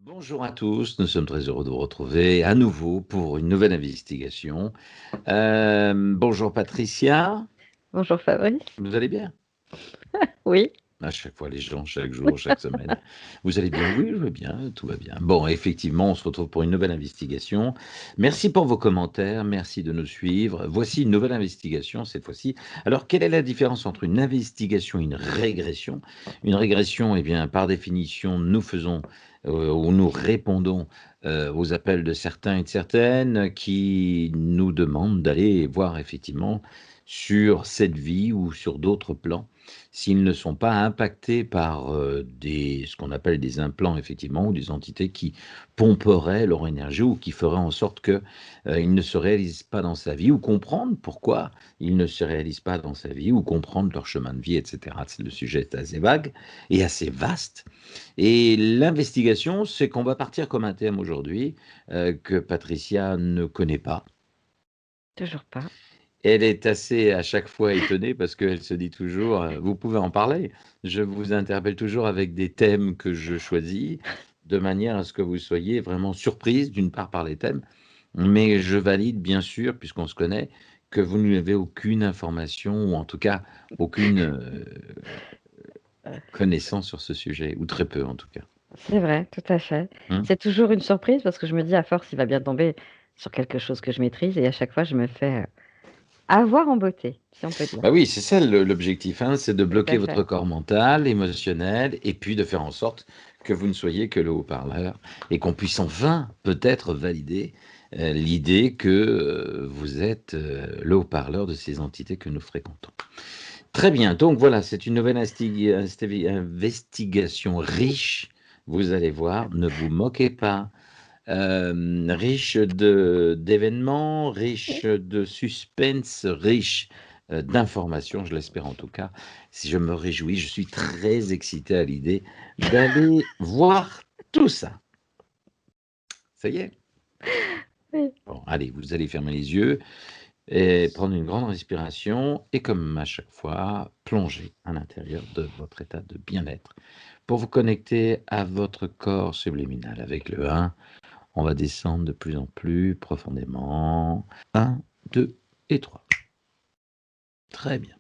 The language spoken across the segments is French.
Bonjour à tous, nous sommes très heureux de vous retrouver à nouveau pour une nouvelle investigation. Bonjour Patricia, Bonjour Fabrice. vous allez bien? Oui, À chaque fois les gens, chaque jour, chaque semaine. Vous allez bien? Oui, je vais bien, tout va bien. Bon, effectivement, on se retrouve pour une nouvelle investigation. Merci pour vos commentaires, merci de nous suivre. Voici une nouvelle investigation cette fois-ci. Alors, quelle est la différence entre une investigation et une régression? Une régression, eh bien, par définition, nous faisons ou nous répondons aux appels de certains et de certaines qui nous demandent d'aller voir effectivement sur cette vie ou sur d'autres plans s'ils ne sont pas impactés par ce qu'on appelle des implants, effectivement, ou des entités qui pomperaient leur énergie ou qui feraient en sorte qu'ils ne se réalisent pas dans sa vie, ou comprendre pourquoi ils ne se réalisent pas dans sa vie, ou comprendre leur chemin de vie, etc. Le sujet est assez vague et assez vaste. Et l'investigation, c'est qu'on va partir comme un thème aujourd'hui que Patricia ne connaît pas. toujours pas. Elle est assez à chaque fois étonnée parce qu'elle se dit toujours, vous pouvez en parler. Je vous interpelle toujours avec des thèmes que je choisis, de manière à ce que vous soyez vraiment surprise, d'une part par les thèmes, mais je valide bien sûr, puisqu'on se connaît, que vous n'avez aucune information, ou en tout cas aucune connaissance sur ce sujet, ou très peu en tout cas. C'est vrai, tout à fait. Hein. C'est toujours une surprise parce que je me dis à force, il va bien tomber sur quelque chose que je maîtrise et à chaque fois, je me fais avoir en beauté, si on peut dire. Bah oui, c'est ça l'objectif, hein, c'est de Tout bloquer à votre fait. corps mental, émotionnel, et puis de faire en sorte que vous ne soyez que le haut-parleur, et qu'on puisse enfin peut-être valider l'idée que vous êtes le haut-parleur de ces entités que nous fréquentons. Très bien, donc voilà, c'est une nouvelle investigation riche, vous allez voir, ne vous moquez pas, riche d'événements, riche de suspense, riche d'informations, je l'espère en tout cas. Si je me réjouis, je suis très excité à l'idée d'aller voir tout ça. Ça y est? Oui. Bon, allez, vous allez fermer les yeux et prendre une grande respiration et comme à chaque fois, plonger à l'intérieur de votre état de bien-être pour vous connecter à votre corps subliminal avec le 1. On va descendre de plus en plus profondément. 1, 2 et 3. Très bien.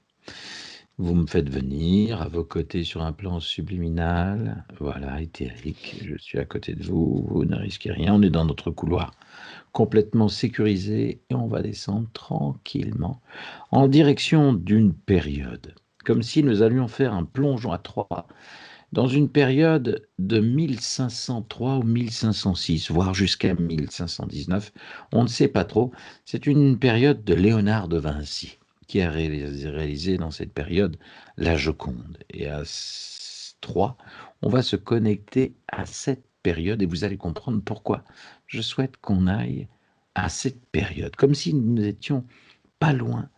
Vous me faites venir à vos côtés sur un plan subliminal. Voilà, éthérique. Je suis à côté de vous. Vous ne risquez rien. On est dans notre couloir complètement sécurisé et on va descendre tranquillement en direction d'une période. Comme si nous allions faire un plongeon à 3 dans une période de 1503 ou 1506, voire jusqu'à 1519, on ne sait pas trop. C'est une période de Léonard de Vinci qui a réalisé dans cette période la Joconde. Et à 3, on va se connecter à cette période et vous allez comprendre pourquoi je souhaite qu'on aille à cette période, comme si nous n'étions pas loin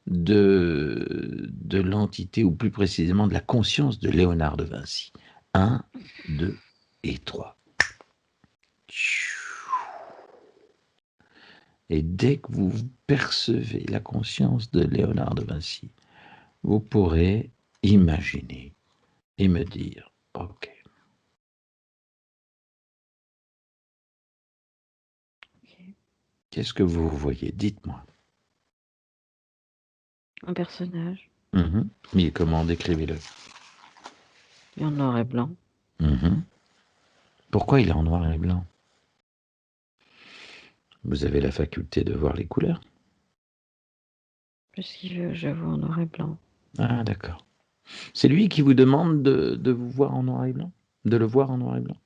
de l'entité, ou plus précisément de la conscience de Léonard de Vinci. 1, 2 et 3. Et dès que vous percevez la conscience de Léonard de Vinci, vous pourrez imaginer et me dire, ok, Ok. qu'est-ce que vous voyez? Dites-moi. Un personnage, Mais comment? Décrivez-le. et en noir et blanc. Mhm. Pourquoi il est en noir et blanc? Vous avez la faculté de voir les couleurs? Puisqu'il veut, je vois en noir et blanc. Ah, d'accord. C'est lui qui vous demande de vous voir en noir et blanc? De le voir en noir et blanc?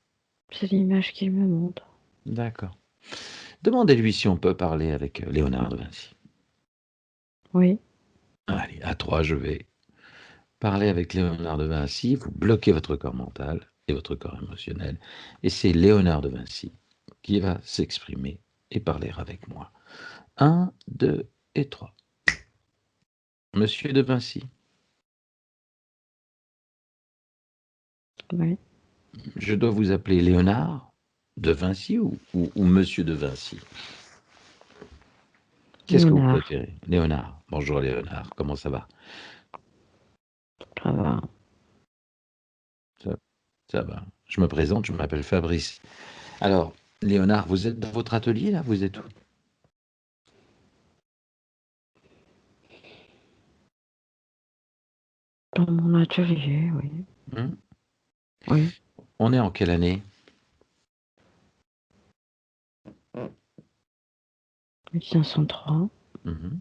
C'est l'image qu'il me montre. D'accord. Demandez-lui si on peut parler avec Léonard de Vinci. Oui. Allez, à 3, je vais parler avec Léonard de Vinci. Vous bloquez votre corps mental et votre corps émotionnel. Et c'est Léonard de Vinci qui va s'exprimer et parler avec moi. 1, 2 et 3. Monsieur de Vinci, Oui. je dois vous appeler Léonard de Vinci ou Monsieur de Vinci? Qu'est-ce que vous Léonard. préférez? Léonard. Bonjour Léonard, comment ça va? Ça va. Ça, ça va. Je me présente, je m'appelle Fabrice. Alors, Léonard, vous êtes dans votre atelier là? Vous êtes où? Dans mon atelier, oui. Hmm. Oui. On est en quelle année? 1503. Mhm.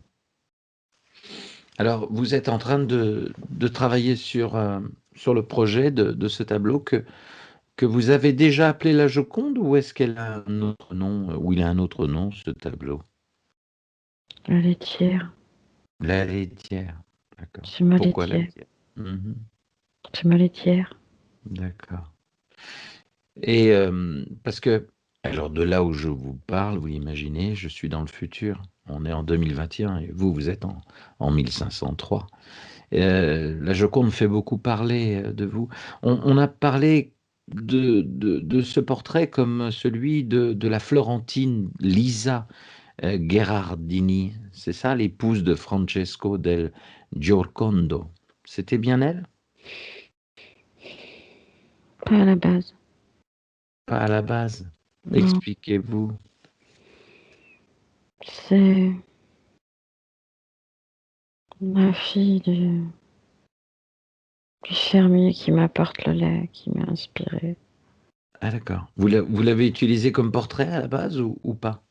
Alors, vous êtes en train de travailler sur le projet de ce tableau que vous avez déjà appelé la Joconde, ou est-ce qu'elle a un autre nom, ou il a un autre nom, ce tableau? La laitière. La laitière. D'accord. C'est ma Pourquoi la laitière. laitière? Mhm. C'est ma laitière. D'accord. Et parce que, alors de là où je vous parle, vous imaginez, je suis dans le futur. On est en 2021 et vous, vous êtes en 1503. La Joconde fait beaucoup parler de vous. On a parlé de ce portrait comme celui de la Florentine Lisa Gherardini. C'est ça, l'épouse de Francesco del Giocondo. C'était bien elle? Pas à la base. Pas à la base. Non. Expliquez-vous. C'est ma fille du fermier qui m'apporte le lait, qui m'a inspirée. Ah d'accord. Vous l'avez utilisé comme portrait à la base ou pas?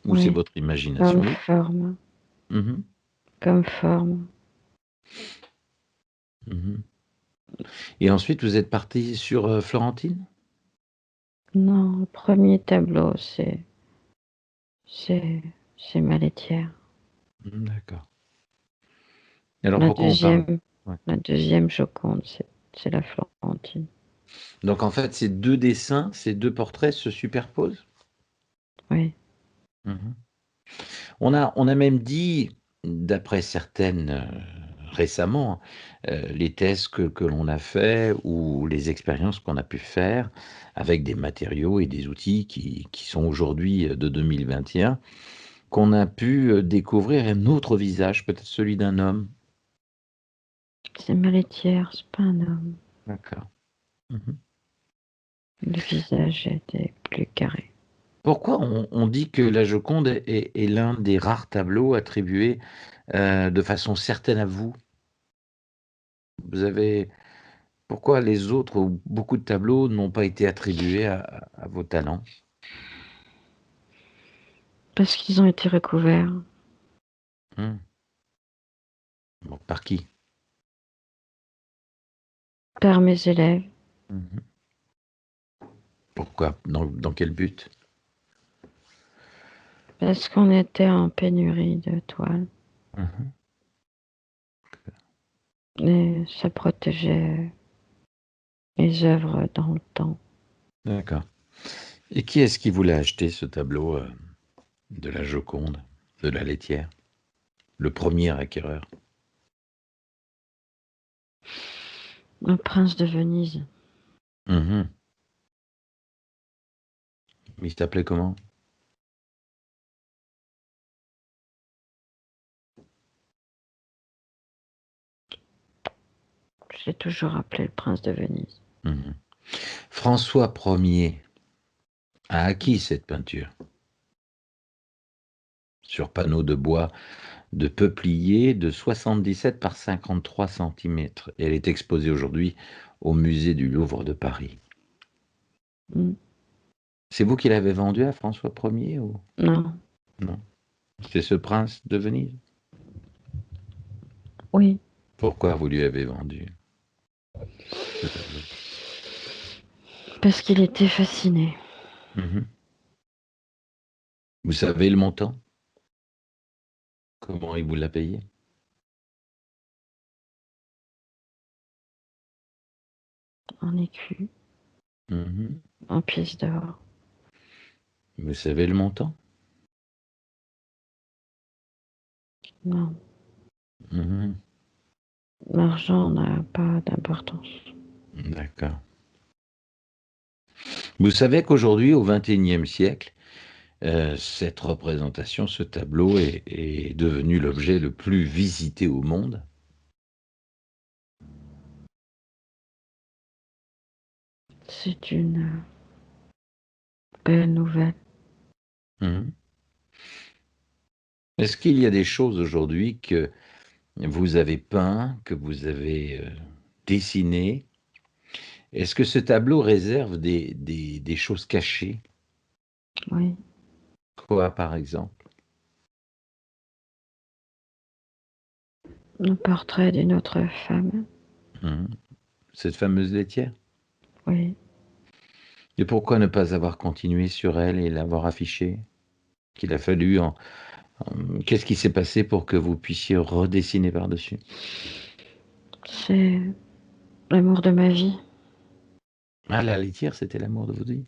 Ou c'est Oui. votre Comme imagination? Oui. forme. Mhm, Comme forme. mhm. Et ensuite, vous êtes parti sur Florentine? Non, le premier tableau, c'est ma laitière. D'accord. Alors La pourquoi on parle? deuxième, Ouais. la deuxième Joconde, c'est la Florentine. Donc en fait, ces deux dessins, ces deux portraits se superposent? Oui. Mhm. On a même dit, d'après certaines récemment, les thèses que l'on a fait ou les expériences qu'on a pu faire avec des matériaux et des outils qui sont aujourd'hui de 2021, qu'on a pu découvrir un autre visage, peut-être celui d'un homme. C'est ma laitière, c'est pas un homme. D'accord. Mhm. Le visage était plus carré. Pourquoi on dit que la Joconde est l'un des rares tableaux attribués de façon certaine à vous? Vous avez Pourquoi les autres ou beaucoup de tableaux n'ont pas été attribués à vos talents? Parce qu'ils ont été recouverts Mmh. Bon, par qui? par mes élèves. Mmh. Pourquoi? Dans quel but? Parce qu'on était en pénurie de toile. Mmh. Et ça protégeait mes œuvres dans le temps. D'accord. Et qui est-ce qui voulait acheter ce tableau, de la Joconde, de la laitière? Le premier acquéreur? Le prince de Venise. Mmh. Il s'appelait comment? Je l'ai toujours appelé le prince de Venise. Mmh. François Ier a acquis cette peinture sur panneau de bois de peuplier de 77 par 53 centimètres. Et elle est exposée aujourd'hui au musée du Louvre de Paris. Mm. C'est vous qui l'avez vendue à François Ier ou Non, non? C'est ce prince de Venise? oui, Pourquoi vous lui avez vendu ce tableau? parce qu'il était fasciné. Mhm. Vous savez le montant? Comment il vous l'a payé? En écu, Mhm. en pièces d'or. Vous savez le montant? Non, Mhm. l'argent n'a pas d'importance. D'accord. Vous savez qu'aujourd'hui, au XXIe siècle, cette représentation, ce tableau est devenu l'objet le plus visité au monde? C'est une belle nouvelle. Mhm. Est-ce qu'il y a des choses aujourd'hui que vous avez peint, que vous avez dessiné? Est-ce que ce tableau réserve des choses cachées? Oui, Quoi, par exemple? le portrait d'une autre femme. Mhm. Cette fameuse laitière? Oui, Et pourquoi ne pas avoir continué sur elle et l'avoir affichée? Qu'il a fallu Qu'est-ce qui s'est passé pour que vous puissiez redessiner par-dessus? c'est l'amour de ma vie. Ah, la laitière, c'était l'amour de votre vie.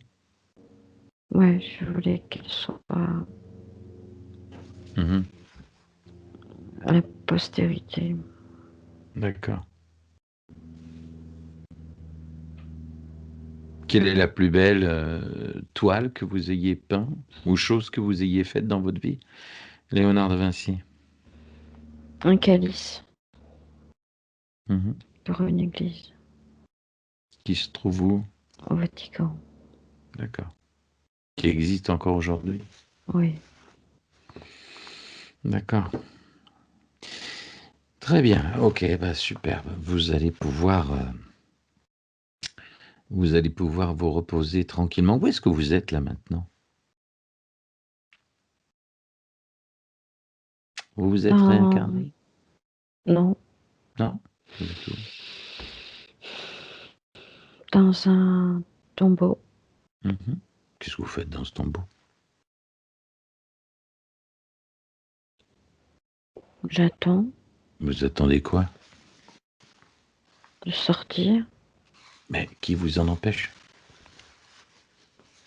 Ouais, je voulais qu'elle soit Mhm. à la postérité. D'accord. Quelle est la plus belle toile que vous ayez peint ou chose que vous ayez faite dans votre vie, Léonard de Vinci? Un calice Mhm. pour une église Qui se trouve où? au Vatican. D'accord. Qui existe encore aujourd'hui? Oui, D'accord. Très bien. Ok, bah superbe. Vous allez pouvoir vous reposer tranquillement. Où est-ce que vous êtes là maintenant? Vous vous êtes dans... réincarné? Non, Non? Vous êtes où? dans un tombeau. Mhm. Qu'est-ce que vous faites dans ce tombeau? J'attends Vous attendez quoi? de sortir. Mais qui vous en empêche?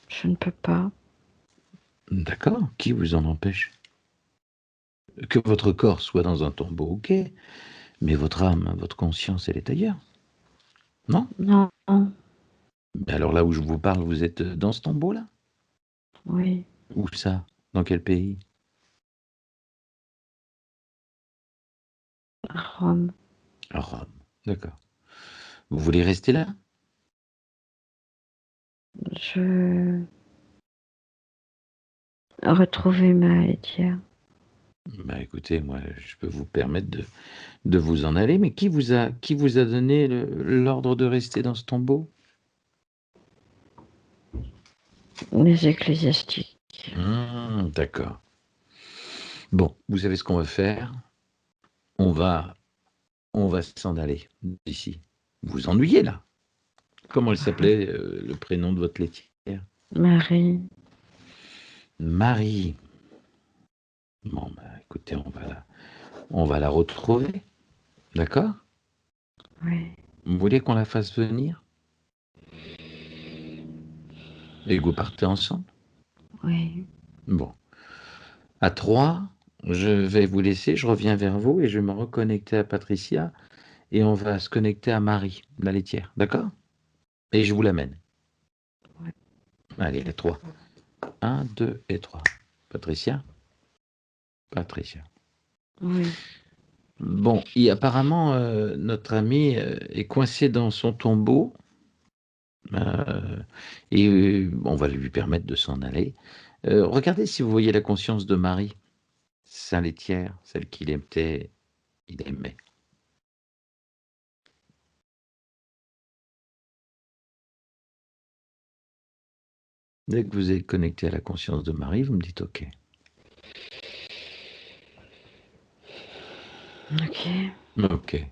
Je ne peux pas. D'accord, qui vous en empêche? Que votre corps soit dans un tombeau, ok, mais votre âme, votre conscience, elle est ailleurs, non? Non, Mais alors là où je vous parle, vous êtes dans ce tombeau-là? oui, Où ça? Dans quel pays? à Rome. À Rome, d'accord. Vous voulez rester là? Je retrouver ma laitière. Bah écoutez, moi je peux vous permettre de vous en aller, mais qui vous a donné l'ordre de rester dans ce tombeau? Les ecclésiastiques. D'accord. Bon, vous savez ce qu'on va faire? On va, on va s'en aller d'ici. Vous vous ennuyez là? Comment elle s'appelait, le prénom de votre laitière? Marie. Marie. Bon, bah, écoutez, on va la retrouver, d'accord? Oui, Vous voulez qu'on la fasse venir et que vous partez ensemble? oui. Bon, à 3, je vais vous laisser, je reviens vers vous et je vais me reconnecter à Patricia et on va se connecter à Marie, la laitière, d'accord? Et je vous l'amène. Ouais. Allez, à 3. 1, 2 et 3. Patricia? Patricia. Oui. Bon, et apparemment, notre ami est coincé dans son tombeau. Et on va lui permettre de s'en aller. Regardez si vous voyez la conscience de Marie, sa laitière, celle il aimait. Dès que vous êtes connecté à la conscience de Marie, vous me dites OK. Ok. OK.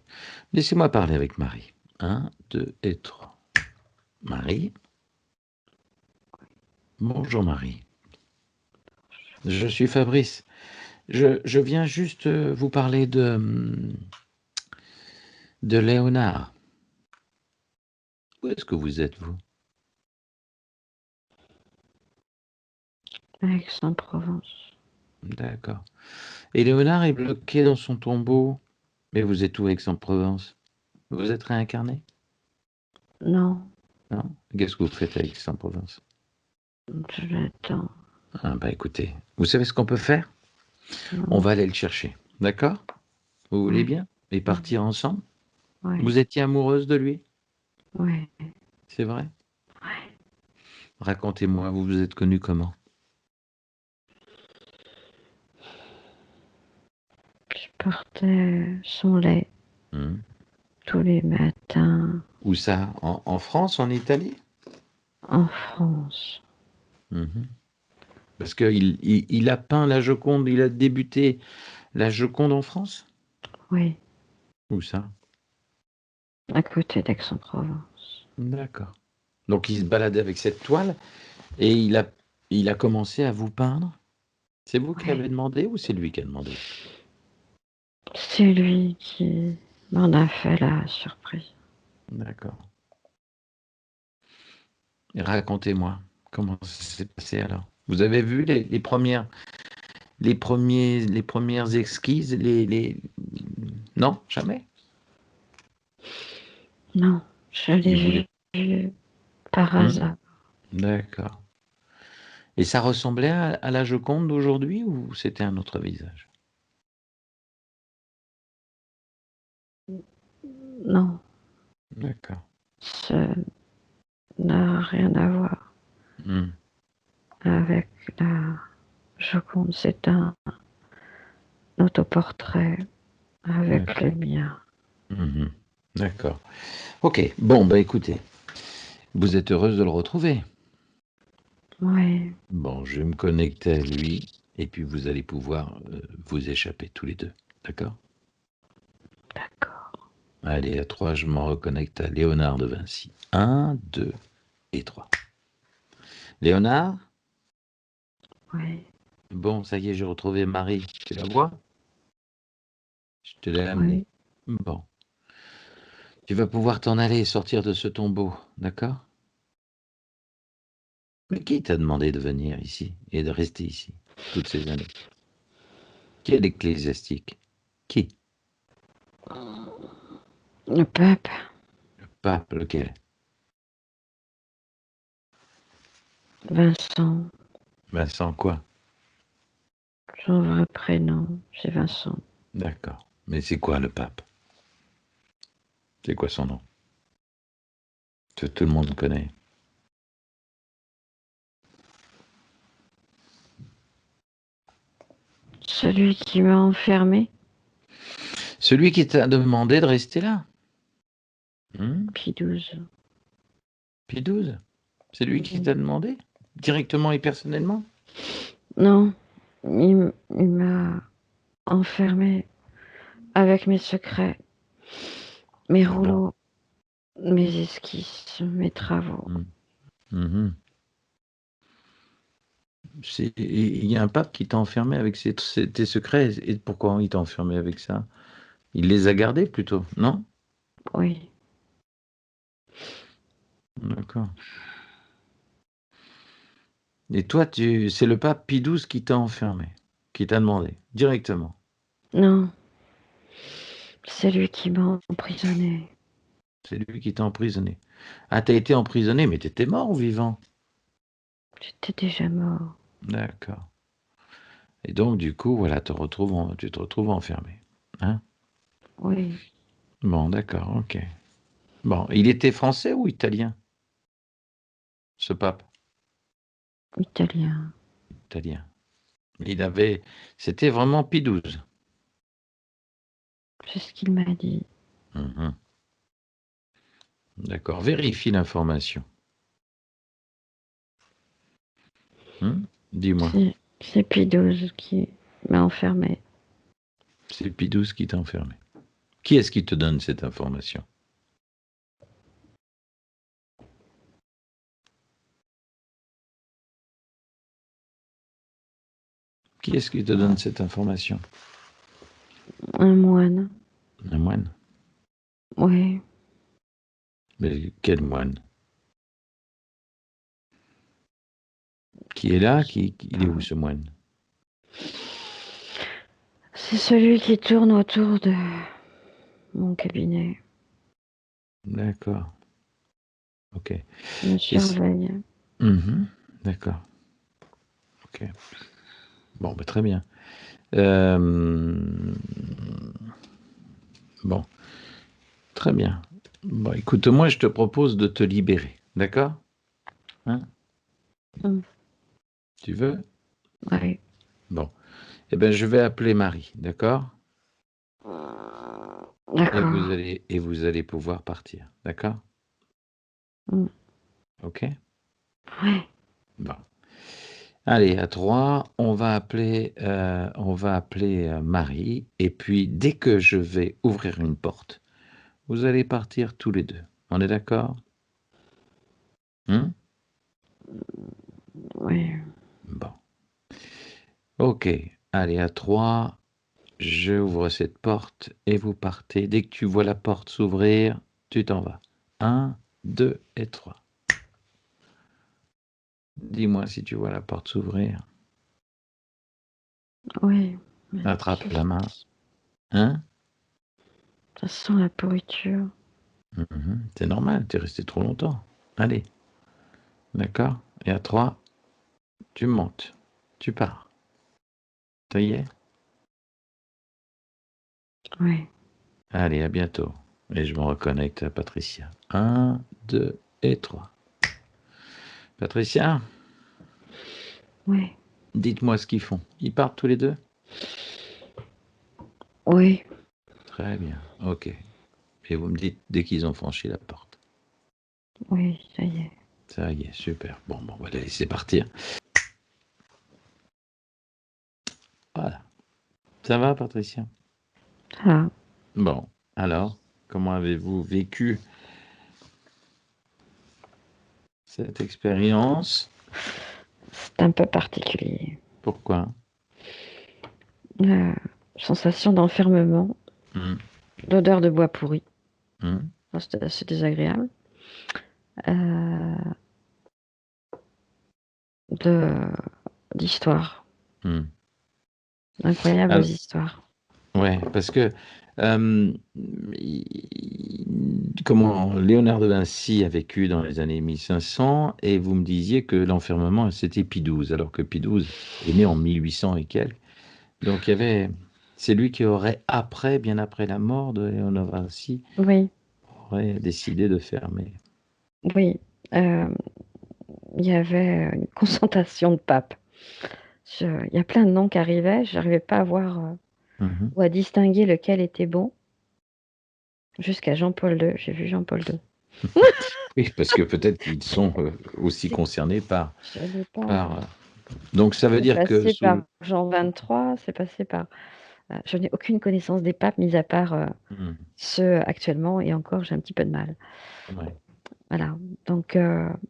Laissez-moi parler avec Marie. 1, 2 et 3. Marie. Bonjour Marie. Je suis Fabrice. Je viens juste vous parler de Léonard. Où est-ce que vous êtes, vous? Aix-en-Provence. D'accord. Et Léonard est bloqué dans son tombeau. Mais vous êtes où, Aix-en-Provence? Vous êtes réincarné? Non, Non? Qu'est-ce que vous faites à Aix-en-Provence? je l'attends. Ah bah écoutez, vous savez ce qu'on peut faire? On Non. va aller le chercher, d'accord? Vous voulez Ouais. bien? Et partir ensemble? Ouais. Vous étiez amoureuse de lui? Ouais. C'est vrai? Racontez-moi, vous vous êtes connu comment? Je portais son lait Hmm. tous les matins Où ça? En France, en Italie? en France. Mhm. Parce qu'il a peint la Joconde, il a débuté la Joconde en France? Oui, Où ça? à côté d'Aix-en-Provence. D'accord. Donc il se baladait avec cette toile et il a commencé à vous peindre? C'est vous qui Oui, avez demandé ou c'est lui qui a demandé? c'est lui qui m'en a fait la surprise. D'accord. Et racontez-moi, comment ça s'est passé alors? Vous avez vu les premières esquisses, Non, jamais? Non, je Il voulait. l'ai vu par Hmm. hasard. D'accord. Et ça ressemblait à la Joconde d'aujourd'hui ou c'était un autre visage? Non, D'accord. ça n'a rien à voir Hmm. avec la Joconde. C'est un autoportrait avec le D'accord. mien. Mhm. D'accord. Ok. Bon, bah écoutez, vous êtes heureuse de le retrouver. Oui, Bon, je vais me connecter à lui et puis vous allez pouvoir vous échapper tous les deux. D'accord? d'accord. Allez, à 3, je m'en reconnecte à Léonard de Vinci. 1, 2 et 3. Léonard? Oui, Bon, ça y est, j'ai retrouvé Marie. Tu la vois? Je te l'ai amenée. oui. Bon. Tu vas pouvoir t'en aller et sortir de ce tombeau, d'accord? Mais qui t'a demandé de venir ici et de rester ici toutes ces années? Quel ecclésiastique? Qui? Le pape, Le pape, lequel? Vincent, Vincent quoi? son vrai prénom, c'est Vincent. D'accord. Mais c'est quoi le pape? C'est quoi son nom? Que tout le monde connaît. Celui qui m'a enfermé, Celui qui t'a demandé de rester là. Pie XII. Pie XII? C'est lui qui t'a demandé? Directement et personnellement? Non, il m'a enfermé avec mes secrets, mes Ah bon? rouleaux, mes esquisses, mes travaux. Hmm. Mhm. Il y a un pape qui t'a enfermé avec tes secrets. Et pourquoi il t'a enfermé avec ça? Il les a gardés plutôt, non? Oui, D'accord. Et toi, c'est le pape Pie XII qui t'a enfermé, qui t'a demandé, directement. non, c'est lui qui m'a emprisonné. C'est lui qui t'a emprisonné. Ah, t'as été emprisonné, mais t'étais mort ou vivant? J'étais déjà mort. D'accord. Et donc, du coup, voilà, tu te retrouves enfermé. Hein? Oui, Bon, d'accord, ok. Bon, il était français ou italien, ce pape? italien. Italien. C'était vraiment Pie XII. C'est ce qu'il m'a dit. Mhm. D'accord, vérifie l'information. Dis-moi, C'est Pie XII qui m'a enfermé. c'est Pie XII qui t'a enfermé. Qui est-ce qui te donne cette information? Qui est-ce qui te donne cette information? Un moine. Un moine? Oui, Mais quel moine? Qui est là? Il est où ce moine? c'est celui qui tourne autour de mon cabinet. D'accord, ok. Il me Et c- surveille. Mhm. D'accord, ok. Bon, bah, très bien. Euh, Bon, très bien. Bon, écoute, moi, je te propose de te libérer, d'accord? Hein? Mm. Tu veux? Ouais. Bon. Eh bien, je vais appeler Marie, d'accord? D'accord. Et vous allez pouvoir partir, d'accord? Mm. Ok? Ouais. Bon. Allez, à 3, on va appeler Marie. Et puis, dès que je vais ouvrir une porte, vous allez partir tous les deux. On est d'accord? Ouais. Bon. Ok. Allez, à 3, j'ouvre cette porte et vous partez. Dès que tu vois la porte s'ouvrir, tu t'en vas. 1, 2 et 3. Dis-moi si tu vois la porte s'ouvrir. Ouais. Attrape la main. Hein? Ça sent la pourriture. C'est normal, tu es resté trop longtemps. Allez, d'accord? Et à 3, tu montes. Tu pars. Ça y est? Ouais. Allez, à bientôt. Et je me reconnecte à Patricia. 1, 2 et 3. Patricia, Ouais. dites-moi ce qu'ils font. Ils partent tous les deux? Oui. Très bien, ok. Et vous me dites dès qu'ils ont franchi la porte. Oui, ça y est. Ça y est, super. Bon, on va les laisser partir. Voilà. Ça va, Patricia? Ah. Bon, alors, comment avez-vous vécu cette expérience? C'est un peu particulier. Pourquoi? Euh, Sensation d'enfermement, Hum, d'odeur de bois pourri. hum. Ça, c'était assez désagréable. Euh, de d'histoire. Hum. D'incroyables Alors, histoires. ouais, parce que comment Léonard de Vinci a vécu dans les années 1500 et vous me disiez que l'enfermement c'était Pie XII, alors que Pie XII est né en 1800 et quelques. Donc il y avait, c'est lui qui aurait bien après la mort de Léonard de Vinci, Oui, aurait décidé de fermer. oui. Euh, il y avait une concentration de papes. Il y a plein de noms qui arrivaient. Je n'arrivais pas à voir Mhm. ou à distinguer lequel était bon. Jusqu'à Jean-Paul II. J'ai vu Jean-Paul II. Oui, parce que peut-être qu'ils sont aussi C'est- concernés Je n'ai pas. par. Donc ça veut C'est dire que passé sous. par Jean 23. C'est passé par. Je n'ai aucune connaissance des papes, mis à part Hmm, ceux actuellement. Et encore, j'ai un petit peu de mal. ouais. Voilà. Donc,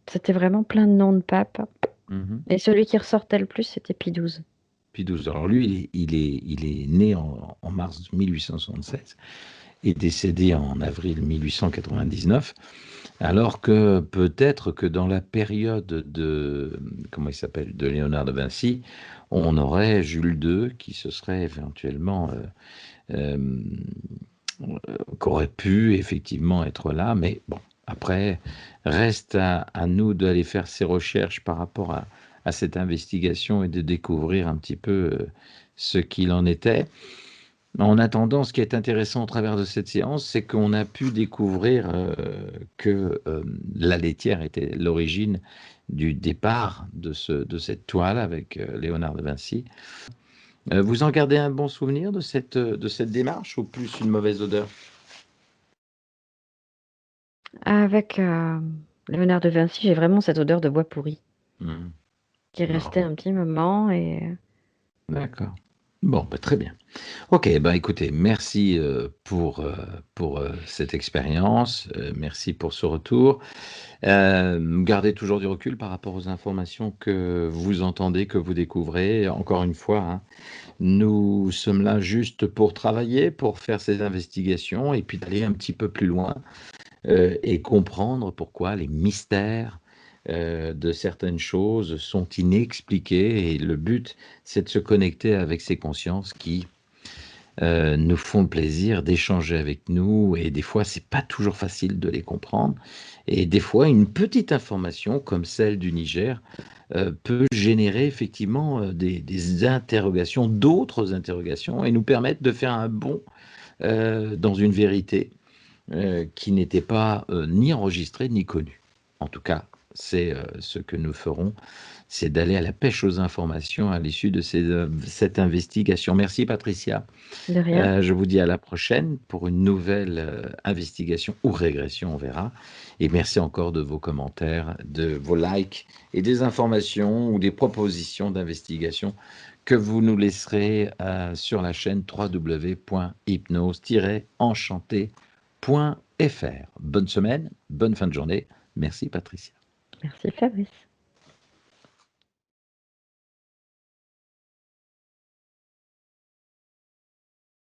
c'était vraiment plein de noms de papes. Mhm. Et celui qui ressortait le plus, c'était Pie XII. Pie XII. Alors lui, il est né en mars 1876 et décédé en avril 1899, alors que peut-être que dans la période de, comment il s'appelle, de Léonard de Vinci, on aurait Jules II qui se serait éventuellement, euh, qu'aurait pu effectivement être là, mais bon, après, reste à nous d'aller faire ces recherches par rapport à cette investigation et de découvrir un petit peu ce qu'il en était. En attendant, ce qui est intéressant au travers de cette séance, c'est qu'on a pu découvrir que la laitière était l'origine du départ de cette toile avec Léonard de Vinci. Vous en gardez un bon souvenir de cette démarche ou plus une mauvaise odeur? Avec Léonard de Vinci, j'ai vraiment cette odeur de bois pourri Mhm. qui Bon, restait un petit moment et d'accord. Bon, bah, très bien. Ok, bah, écoutez, merci pour cette expérience, merci pour ce retour. Gardez toujours du recul par rapport aux informations que vous entendez, que vous découvrez. Encore une fois, hein, nous sommes là juste pour travailler, pour faire ces investigations et puis d'aller un petit peu plus loin et comprendre pourquoi les mystères de certaines choses sont inexpliqués. Et le but, c'est de se connecter avec ces consciences qui nous font le plaisir d'échanger avec nous. Et des fois, c'est pas toujours facile de les comprendre. Et des fois, une petite information comme celle du Niger peut générer effectivement des interrogations, d'autres interrogations, et nous permettre de faire un bond dans une vérité qui n'était pas ni enregistrée ni connue. En tout cas, c'est ce que nous ferons, c'est d'aller à la pêche aux informations à l'issue de cette investigation. Merci Patricia. De rien. Je vous dis à la prochaine pour une nouvelle investigation ou régression, on verra. Et merci encore de vos commentaires, de vos likes et des informations ou des propositions d'investigation que vous nous laisserez sur la chaîne www.hypnose-enchanté.fr. Bonne semaine, bonne fin de journée. Merci Patricia. Merci Fabrice.